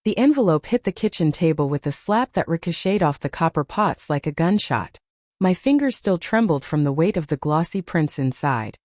The envelope hit the kitchen table with a slap that ricocheted off the copper pots like a gunshot. My fingers still trembled from the weight of the glossy prints inside.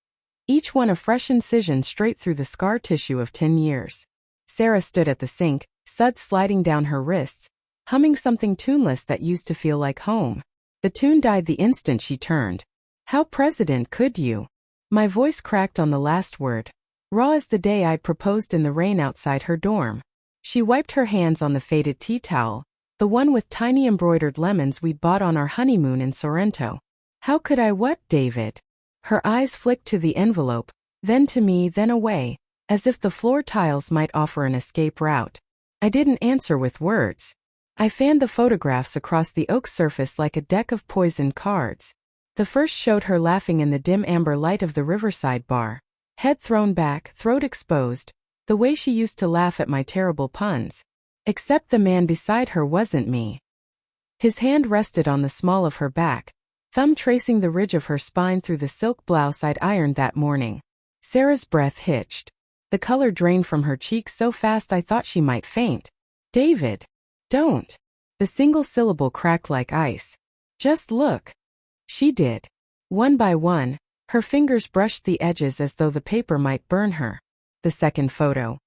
Each one a fresh incision straight through the scar tissue of 10 years. Sarah stood at the sink, suds sliding down her wrists, humming something tuneless that used to feel like home. The tune died the instant she turned. How president could you? My voice cracked on the last word. Raw as the day I'd proposed in the rain outside her dorm. She wiped her hands on the faded tea towel, the one with tiny embroidered lemons we'd bought on our honeymoon in Sorrento. How could I what, David? Her eyes flicked to the envelope, then to me, then away, as if the floor tiles might offer an escape route. I didn't answer with words. I fanned the photographs across the oak surface like a deck of poisoned cards. The first showed her laughing in the dim amber light of the riverside bar, head thrown back, throat exposed, the way she used to laugh at my terrible puns. Except the man beside her wasn't me. His hand rested on the small of her back, thumb tracing the ridge of her spine through the silk blouse I'd ironed that morning. Sarah's breath hitched. The color drained from her cheeks so fast I thought she might faint. David. Don't. The single syllable cracked like ice. Just look. She did. One by one, her fingers brushed the edges as though the paper might burn her. The second photo.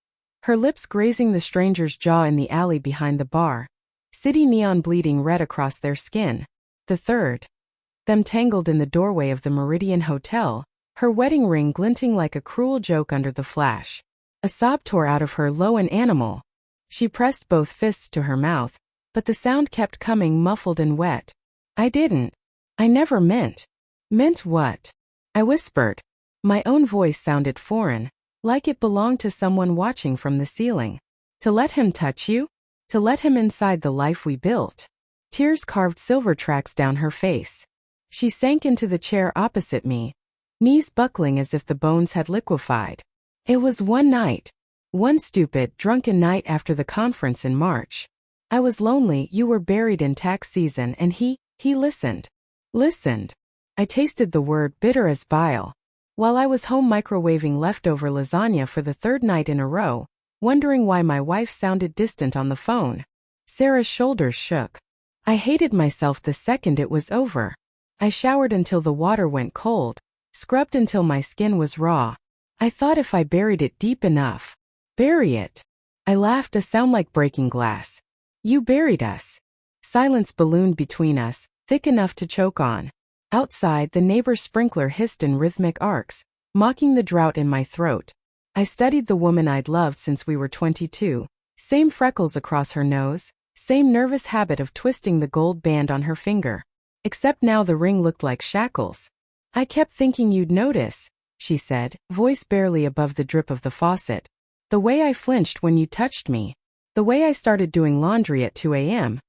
Her lips grazing the stranger's jaw in the alley behind the bar. City neon bleeding red across their skin. The third. Them tangled in the doorway of the Meridian Hotel, her wedding ring glinting like a cruel joke under the flash. A sob tore out of her, low and animal. She pressed both fists to her mouth, but the sound kept coming muffled and wet. I didn't. I never meant. Meant what? I whispered. My own voice sounded foreign, like it belonged to someone watching from the ceiling. To let him touch you? To let him inside the life we built? Tears carved silver tracks down her face. She sank into the chair opposite me, knees buckling as if the bones had liquefied. It was one night. One stupid, drunken night after the conference in March. I was lonely, you were buried in tax season, and he listened. Listened. I tasted the word, bitter as bile. While I was home microwaving leftover lasagna for the third night in a row, wondering why my wife sounded distant on the phone. Sarah's shoulders shook. I hated myself the second it was over. I showered until the water went cold, scrubbed until my skin was raw. I thought if I buried it deep enough. Bury it. I laughed, a sound like breaking glass. You buried us. Silence ballooned between us, thick enough to choke on. Outside, the neighbor's sprinkler hissed in rhythmic arcs, mocking the drought in my throat. I studied the woman I'd loved since we were 22. Same freckles across her nose, same nervous habit of twisting the gold band on her finger. Except now the ring looked like shackles. I kept thinking you'd notice, she said, voice barely above the drip of the faucet. The way I flinched when you touched me. The way I started doing laundry at 2 a.m.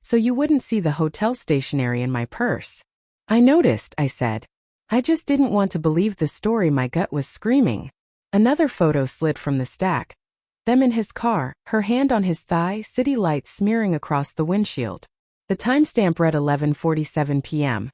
So you wouldn't see the hotel stationery in my purse. I noticed, I said. I just didn't want to believe the story my gut was screaming. Another photo slid from the stack. Them in his car, her hand on his thigh, city lights smearing across the windshield. The timestamp read 11:47 p.m.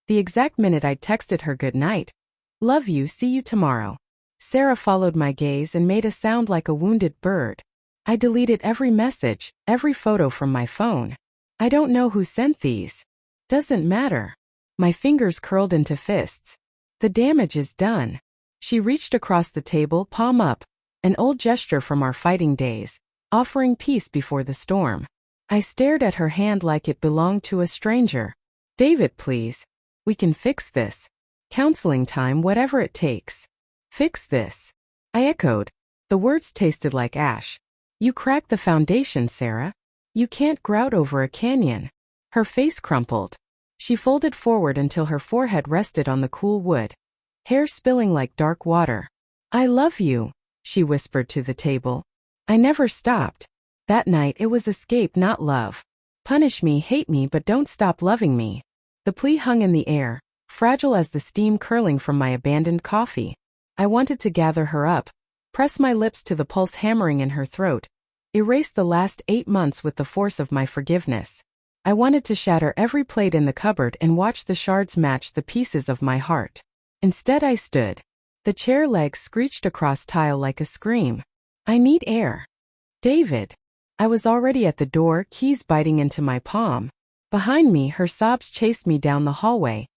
The exact minute I'd texted her good night. Love you, see you tomorrow. Sarah followed my gaze and made a sound like a wounded bird. I deleted every message, every photo from my phone. I don't know who sent these. Doesn't matter. My fingers curled into fists. The damage is done. She reached across the table, palm up, an old gesture from our fighting days, offering peace before the storm. I stared at her hand like it belonged to a stranger. David, please. We can fix this. Counseling time, whatever it takes. Fix this. I echoed. The words tasted like ash. You cracked the foundation, Sarah. You can't grout over a canyon. Her face crumpled. She folded forward until her forehead rested on the cool wood. Hair spilling like dark water. I love you, she whispered to the table. I never stopped. That night it was escape, not love. Punish me, hate me, but don't stop loving me. The plea hung in the air, fragile as the steam curling from my abandoned coffee. I wanted to gather her up, press my lips to the pulse hammering in her throat, erase the last 8 months with the force of my forgiveness. I wanted to shatter every plate in the cupboard and watch the shards match the pieces of my heart. Instead I stood. The chair legs screeched across tile like a scream. I need air. David. I was already at the door, keys biting into my palm. Behind me, her sobs chased me down the hallway,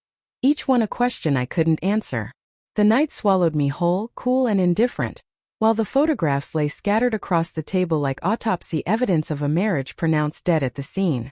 each one a question I couldn't answer. The night swallowed me whole, cool and indifferent, while the photographs lay scattered across the table like autopsy evidence of a marriage pronounced dead at the scene.